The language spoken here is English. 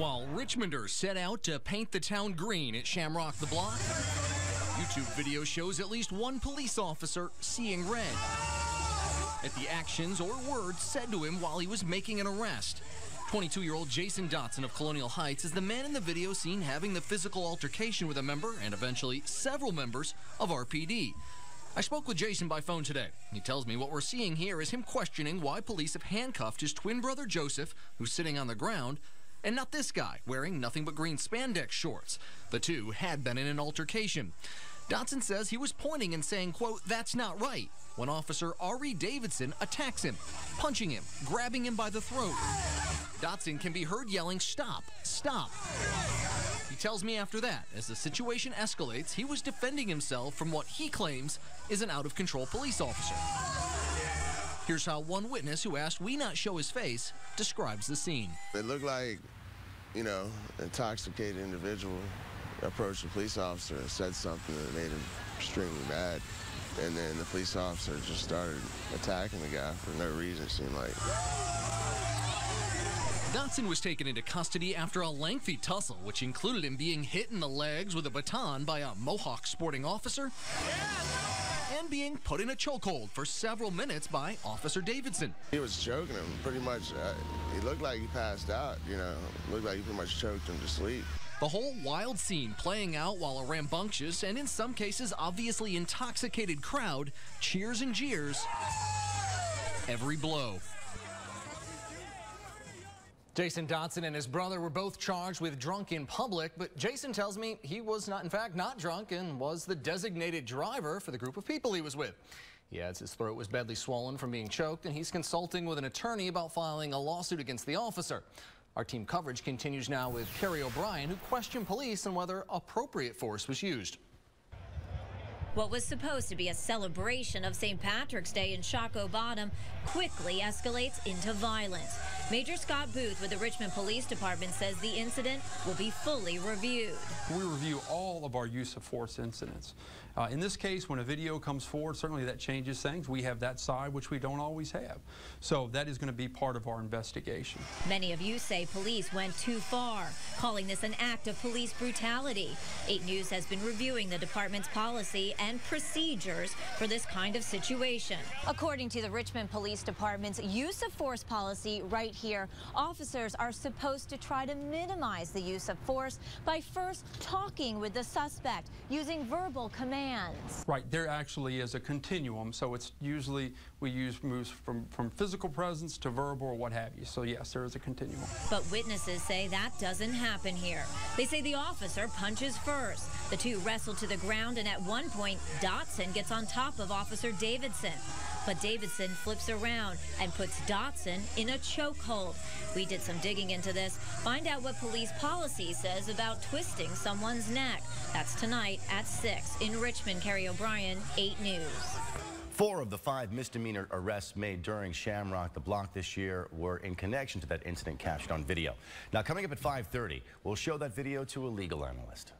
While Richmonders set out to paint the town green at Shamrock the Block, YouTube video shows at least one police officer seeing red at the actions or words said to him while he was making an arrest. 22-year-old Jason Dotson of Colonial Heights is the man in the video seen having the physical altercation with a member and eventually several members of RPD. I spoke with Jason by phone today. He tells me what we're seeing here is him questioning why police have handcuffed his twin brother Joseph, who's sitting on the ground, and not this guy, wearing nothing but green spandex shorts. The two had been in an altercation. Dotson says he was pointing and saying, quote, "That's not right," when Officer Ari Davidson attacks him, punching him, grabbing him by the throat. Dotson can be heard yelling, "Stop, stop." He tells me after that, as the situation escalates, he was defending himself from what he claims is an out-of-control police officer. Here's how one witness who asked we not show his face describes the scene. It looked like, an intoxicated individual approached the police officer and said something that made him extremely mad. And then the police officer just started attacking the guy for no reason, it seemed like. Dotson was taken into custody after a lengthy tussle, which included him being hit in the legs with a baton by a Mohawk sporting officer and being put in a chokehold for several minutes by Officer Davidson. He was choking him pretty much. He looked like he passed out, looked like he pretty much choked him to sleep. The whole wild scene playing out while a rambunctious and in some cases obviously intoxicated crowd cheers and jeers every blow. Jason Dotson and his brother were both charged with drunk in public, but Jason tells me he was in fact not drunk and was the designated driver for the group of people he was with. He adds his throat was badly swollen from being choked, and he's consulting with an attorney about filing a lawsuit against the officer. Our team coverage continues now with Carrie O'Brien, who questioned police on whether appropriate force was used. What was supposed to be a celebration of St. Patrick's Day in Shockoe Bottom quickly escalates into violence. Major Scott Booth with the Richmond Police Department says the incident will be fully reviewed. We review all of our use of force incidents. In this case, when a video comes forward, certainly that changes things. We have that side, which we don't always have. So that is going to be part of our investigation. Many of you say police went too far, calling this an act of police brutality. 8 News has been reviewing the department's policy and procedures for this kind of situation. According to the Richmond Police Department's use of force policy right here, officers are supposed to try to minimize the use of force by first talking with the suspect, using verbal commands. Right, there actually is a continuum, so it's usually we use moves from physical presence to verbal or what have you. So yes, there is a continuum. But witnesses say that doesn't happen here. They say the officer punches first. The two wrestle to the ground, and at one point, Dotson gets on top of Officer Davidson. But Davidson flips around and puts Dotson in a chokehold. We did some digging into this. Find out what police policy says about twisting someone's neck. That's tonight at 6 in Richmond. Carrie O'Brien, 8 News. 4 of the 5 misdemeanor arrests made during Shamrock the Block this year were in connection to that incident captured on video. Now, coming up at 5:30, we'll show that video to a legal analyst.